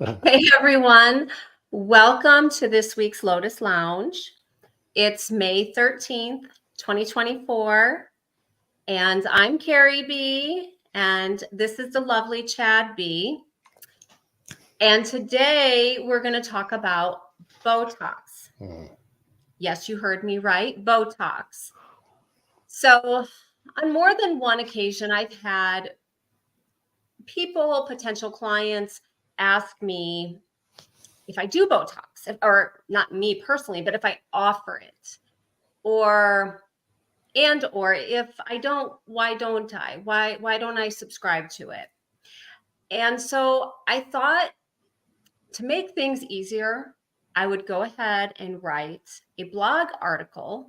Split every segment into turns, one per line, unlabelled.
Hey everyone, welcome to this week's Lotus Lounge. It's May 13th, 2024, and I'm Keri B, and this is the lovely Chad B. And today we're going to talk about Botox. Yes, you heard me right, Botox. So, on more than one occasion, I've had people, potential clients, ask me if I do Botox, or not me personally, but if I offer it, or if I don't, why don't I? Why don't I subscribe to it? And so I thought, to make things easier, I would go ahead and write a blog article,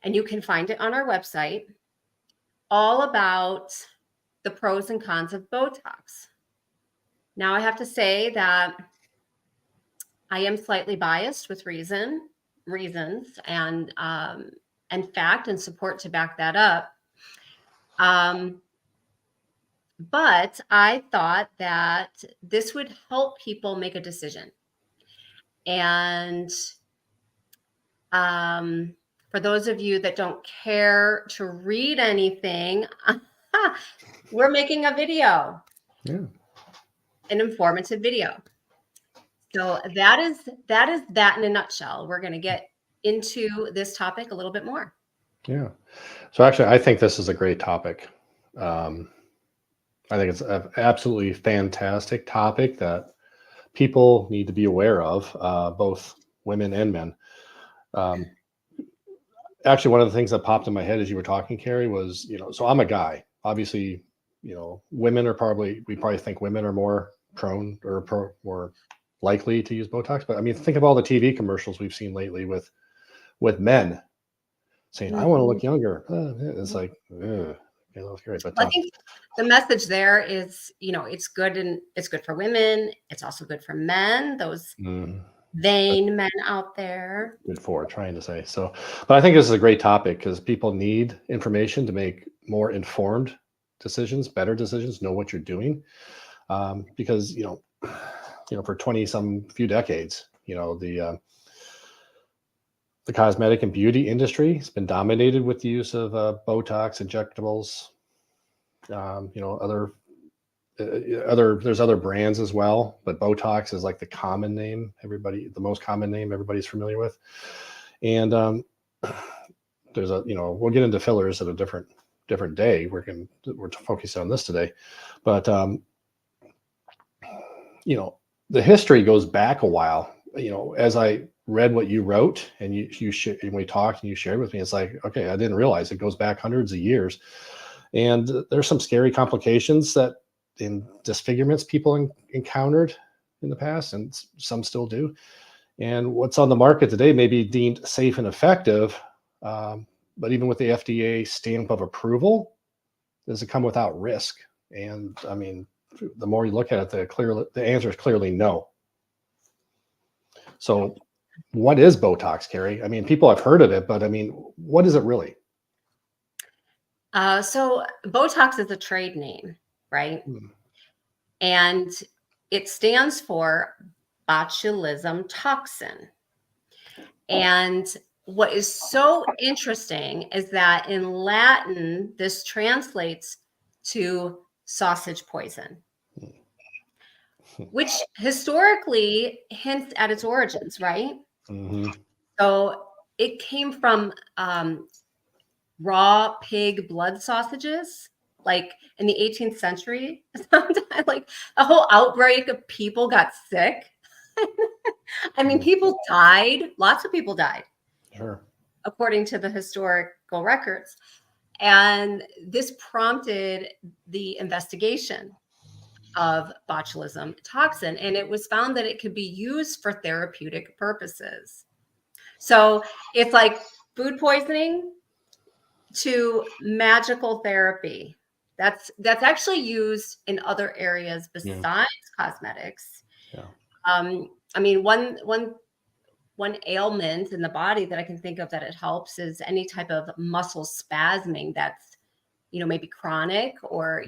and you can find it on our website, all about the pros and cons of Botox. Now, I have to say that I am slightly biased with reasons and fact and support to back that up. But I thought that this would help people make a decision. And for those of you that don't care to read anything, we're making a video, an informative video. So that is that in a nutshell. We're going to get into this topic a little bit more.
Yeah. So actually, I think this is a great topic. I think it's an absolutely fantastic topic that people need to be aware of, both women and men. Actually, one of the things that popped in my head as you were talking, Keri, was, so I'm a guy. Obviously, women are we probably think women are more prone or more likely to use Botox. But I mean, think of all the TV commercials we've seen lately with men saying, I want to look younger. It's like, scary. But
I think the message there is, it's good, and it's good for women. It's also good for men, those vain men out there.
Good for trying to say so. But I think this is a great topic because people need information to make more informed decisions, better decisions, know what you're doing. Because, for 20 some few decades, the cosmetic and beauty industry has been dominated with the use of Botox, injectables, there's other brands as well, but Botox is like the most common name everybody's familiar with. And there's we'll get into fillers at a different day. We're focusing on this today, but the history goes back a while. As I read what you wrote and and we talked and you shared with me, it's like, okay, I didn't realize it goes back hundreds of years. And there's some scary complications in disfigurements people encountered in the past, and some still do. And what's on the market today may be deemed safe and effective, but even with the FDA stamp of approval, does it come without risk? And I mean, the more you look at it, the answer is clearly no. So what is Botox, Keri? I mean, people have heard of it, but I mean, what is it really?
So Botox is a trade name, right? And it stands for botulism toxin. And what is so interesting is that in Latin, this translates to sausage poison, which historically hints at its origins, right? So it came from raw pig blood sausages, like in the 18th century. Like a whole outbreak of people got sick. I mean, people died. Lots of people died.
Sure.
According to the historical records. And this prompted the investigation of botulism toxin, and it was found that it could be used for therapeutic purposes. So it's like food poisoning to magical therapy. That's actually used in other areas besides cosmetics.
Yeah.
I mean, one ailment in the body that I can think of that it helps is any type of muscle spasming that's, maybe chronic, or,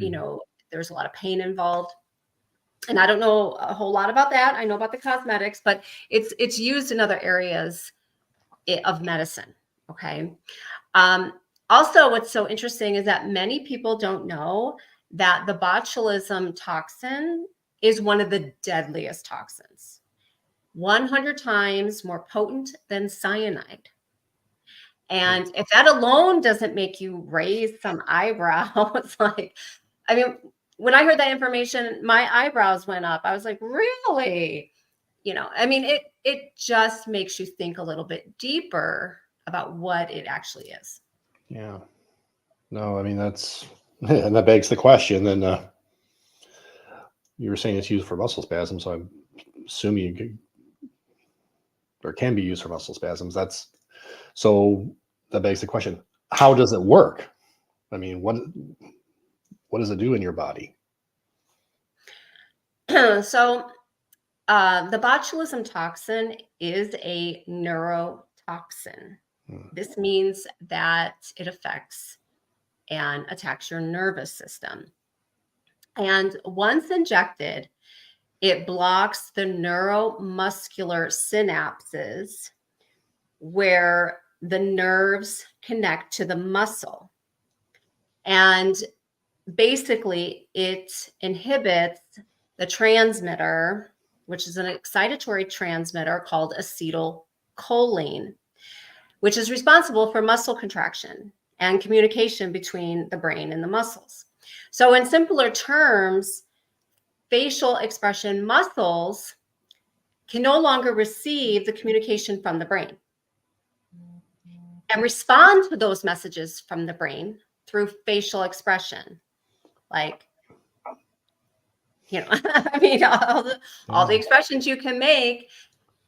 there's a lot of pain involved. And I don't know a whole lot about that. I know about the cosmetics, but it's used in other areas of medicine. Okay. Um, Also, what's so interesting is that many people don't know that the botulism toxin is one of the deadliest toxins, 100 times more potent than cyanide. And if that alone doesn't make you raise some eyebrows, like, I mean, when I heard that information, my eyebrows went up. I was like, really? I mean, it just makes you think a little bit deeper about what it actually is.
Yeah. No, I mean, that's, and that begs the question. Then you were saying it's used for muscle spasms, so I'm assuming you could, or can be used for muscle spasms. So that begs the question: how does it work? I mean, what does it do in your body?
So, the botulism toxin is a neurotoxin.
Hmm.
This means that it affects and attacks your nervous system. And once injected, it blocks the neuromuscular synapses where the nerves connect to the muscle. And basically, it inhibits the transmitter, which is an excitatory transmitter called acetylcholine, which is responsible for muscle contraction and communication between the brain and the muscles. So, in simpler terms, facial expression muscles can no longer receive the communication from the brain and respond to those messages from the brain through facial expression. Like, I mean, all the expressions you can make.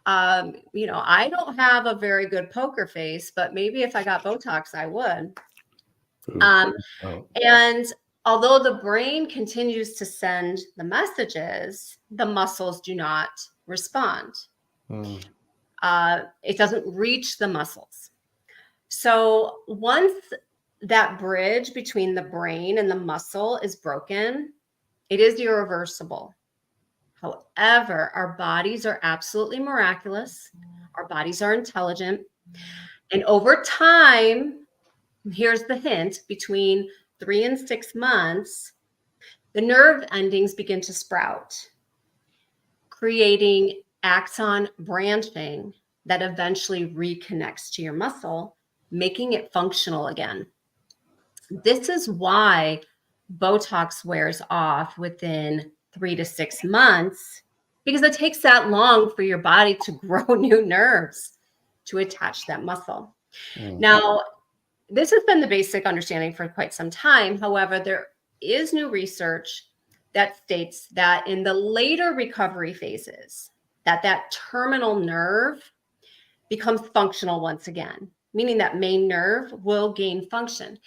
I don't have a very good poker face, but maybe if I got Botox, I would. And although the brain continues to send the messages, the muscles do not respond. It doesn't reach the muscles. So once that bridge between the brain and the muscle is broken, it is irreversible. However, our bodies are absolutely miraculous. Our bodies are intelligent. And over time, here's the hint, between 3 and 6 months, the nerve endings begin to sprout, creating axon branching that eventually reconnects to your muscle, making it functional again. This is why Botox wears off within 3 to 6 months, because it takes that long for your body to grow new nerves to attach that muscle. Now, this has been the basic understanding for quite some time. However, there is new research that states that in the later recovery phases, that terminal nerve becomes functional once again, meaning that main nerve will gain function.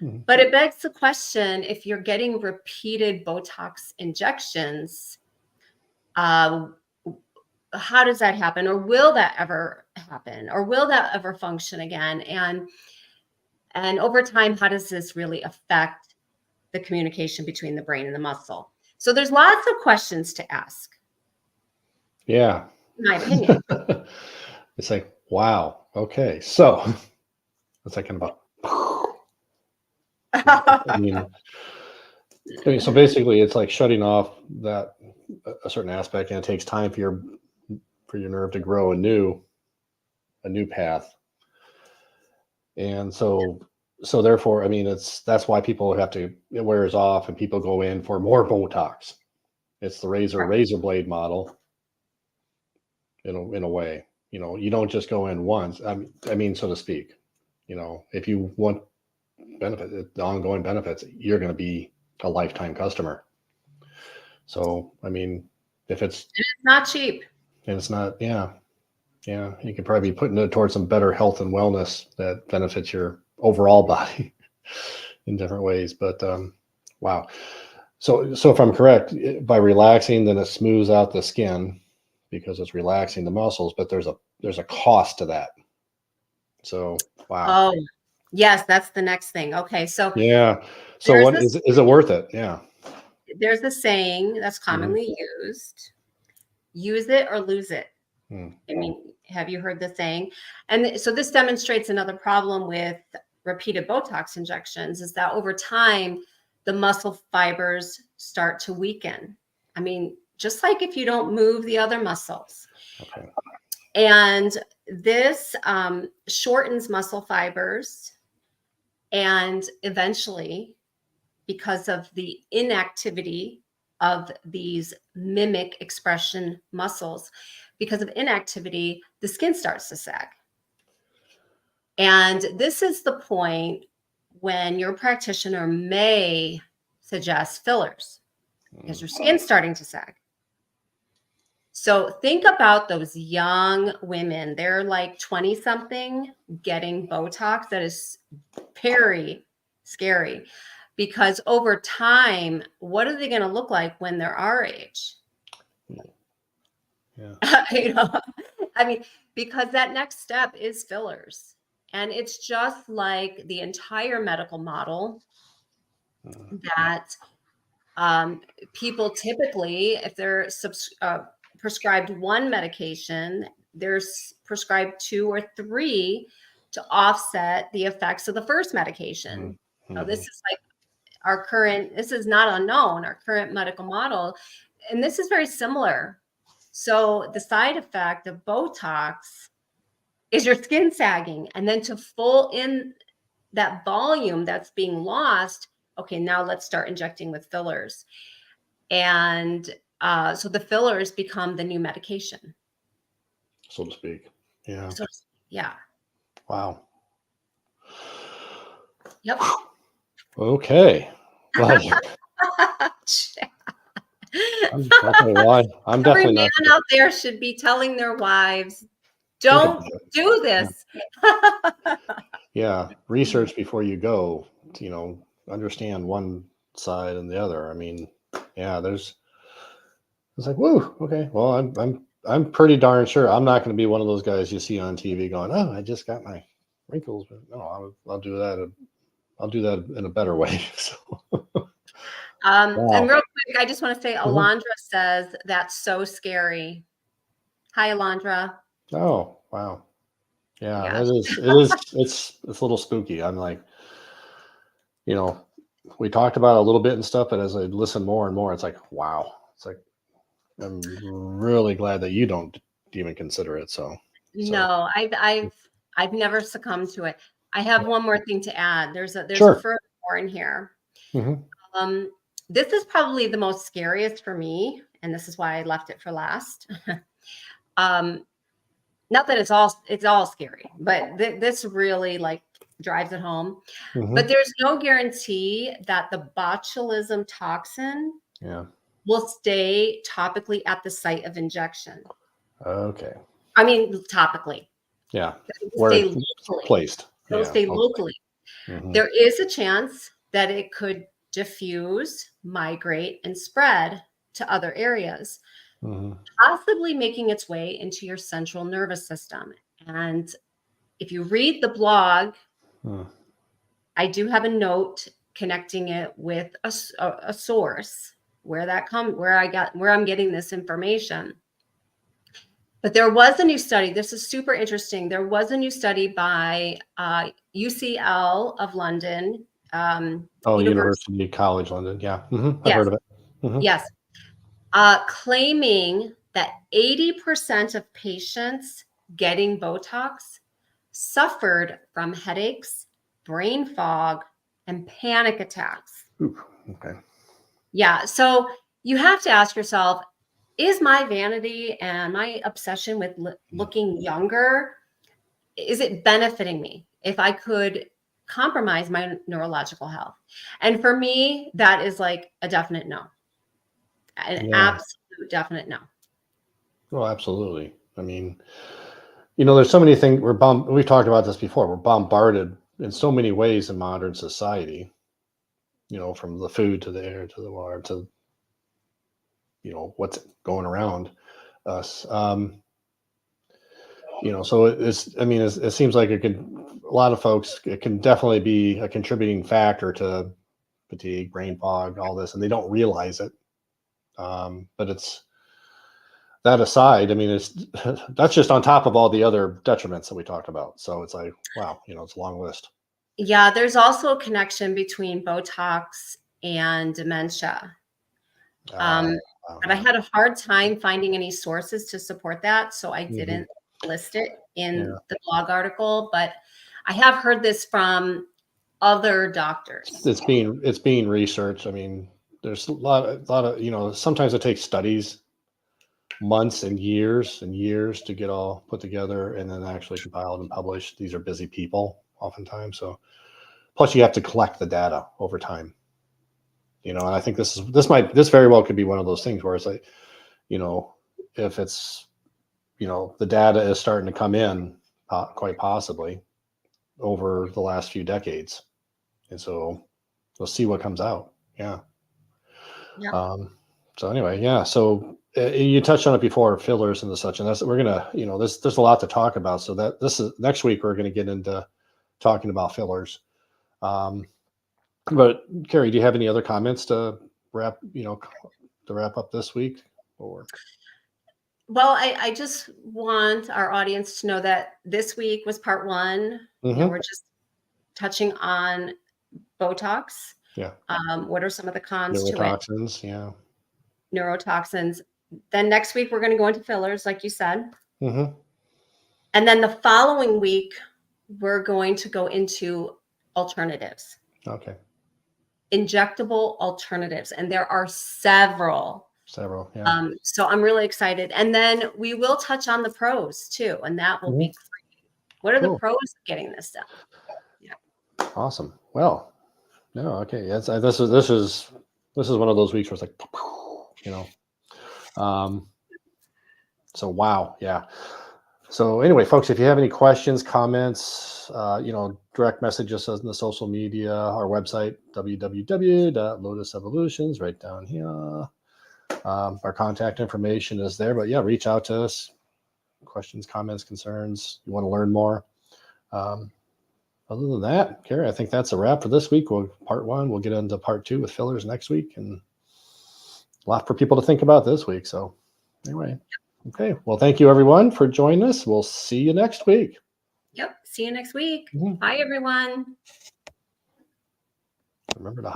But it begs the question, if you're getting repeated Botox injections, how does that happen? Or will that ever happen? Or will that ever function again? And over time, how does this really affect the communication between the brain and the muscle? So there's lots of questions to ask.
Yeah.
In my opinion.
It's like, wow. Okay. So it's like kind of I mean, so basically it's like shutting off that a certain aspect, and it takes time for your nerve to grow a new path. And so therefore, I mean, that's why people it wears off and people go in for more Botox. It's the razor blade model in a way. You don't just go in once. I mean, so to speak. If you want the ongoing benefits, you're going to be a lifetime customer. So, I mean, if it's
not cheap,
and it's not, yeah, you could probably be putting it towards some better health and wellness that benefits your overall body in different ways. But wow. So if I'm correct, by relaxing, then it smooths out the skin because it's relaxing the muscles, but there's a cost to that. So, wow.
Oh, yes, that's the next thing. Okay, so
yeah. So what is it worth it? Yeah.
there's a saying that's commonly used: use it or lose it. I mean, have you heard the saying? And so this demonstrates another problem with repeated Botox injections, is that over time, the muscle fibers start to weaken. I mean, just like if you don't move the other muscles.
Okay.
And this shortens muscle fibers. And eventually, because of the inactivity of these mimic expression muscles, because of inactivity, the skin starts to sag. And this is the point when your practitioner may suggest fillers because your skin's starting to sag. So think about those young women. They're like 20 something getting Botox. That is very scary, because over time, what are they going to look like when they're our age?
Yeah.
I mean, because that next step is fillers. And it's just like the entire medical model that people typically, if they're prescribed one medication, there's prescribed 2 or 3 to offset the effects of the first medication. So this is like our current, this is not unknown, our current medical model. And this is very similar. So the side effect of Botox is your skin sagging. And then to fill in that volume that's being lost, okay, now let's start injecting with fillers. And so the fillers become the new medication,
So to speak. Yeah.
so yeah.
Wow.
Yep.
Okay. Well, I'm
Every
definitely
man
not
out there should be telling their wives, don't do this.
Yeah. Research before you go, understand one side and the other. I mean, yeah, it's like, whoa, okay. Well, I'm pretty darn sure I'm not going to be one of those guys you see on TV going, oh, I just got my wrinkles. But no, I'll do that. I'll do that in a better way. So.
Wow. And real quick, I just want to say, Alondra says that's so scary. Hi, Alondra.
Oh, wow. Yeah, it's a little spooky. I'm like, we talked about it a little bit and stuff, but as I listen more and more, it's like, wow. It's like, I'm really glad that you don't even consider it. So
no, I've never succumbed to it. I have one more thing to add. There's a furthermore in here. This is probably the most scariest for me, and this is why I left it for last. Not that it's all scary, but this really like drives it home. But there's no guarantee that the botulism toxin will stay topically at the site of injection.
Okay.
I mean, topically.
Yeah.
Where it's
placed.
It'll stay locally. There is a chance that it could diffuse, migrate, and spread to other areas, possibly making its way into your central nervous system. And if you read the blog, I do have a note connecting it with a source where I'm getting this information. But there was a new study. This is super interesting. There was a new study by UCL of London.
University College London. Yeah. I've heard of it.
Yes. Claiming that 80% of patients getting Botox suffered from headaches, brain fog, and panic attacks.
Ooh, okay.
Yeah. So you have to ask yourself, is my vanity and my obsession with looking younger, is it benefiting me if I could compromise my neurological health? And for me, that is like a definite no. An absolute definite no.
Well, absolutely. I mean, there's so many things we've talked about this before. We're bombarded in so many ways in modern society, from the food to the air to the water to, what's going around us. So it seems like a lot of folks, it can definitely be a contributing factor to fatigue, brain fog, all this, and they don't realize it. But it's that aside, I mean, that's just on top of all the other detriments that we talked about. So it's like, wow, it's a long list.
Yeah, there's also a connection between Botox and dementia. But I had a hard time finding any sources to support that, so I didn't list it in the blog article. But I have heard this from other doctors.
It's being researched. I mean, there's a lot of sometimes it takes studies, months and years to get all put together and then actually compiled and published. These are busy people oftentimes, so plus you have to collect the data over time. And I think this very well could be one of those things where it's like, if it's, the data is starting to come in, quite possibly over the last few decades. And so we'll see what comes out. Yeah. So anyway, yeah. So you touched on it before, fillers and such, and we're gonna, there's a lot to talk about. So that this is next week we're gonna get into talking about fillers. But Keri, do you have any other comments to wrap up this week? Or
well, I just want our audience to know that this week was part one. We're just touching on Botox.
Yeah.
What are some of the cons to it?
Neurotoxins, yeah.
Neurotoxins. Then next week we're going to go into fillers, like you said.
And
then the following week we're going to go into alternatives.
Okay.
Injectable alternatives, and there are several.
Yeah.
So I'm really excited, and then we will touch on the pros too, and that will be great. What are the pros of getting this done? Yeah.
Awesome. Well, no, okay. This is one of those weeks where it's like, so wow, yeah. So anyway, folks, if you have any questions, comments, direct message us on the social media, our website, www.lotusevolutions, right down here. Our contact information is there, but yeah, reach out to us. Questions, comments, concerns, you want to learn more. Other than that, Keri, I think that's a wrap for this week. Part one, we'll get into part two with fillers next week, and a lot for people to think about this week. So anyway. Okay. Well, thank you everyone for joining us. We'll see you next week.
Yep. See you next week. Bye, everyone.
Remember to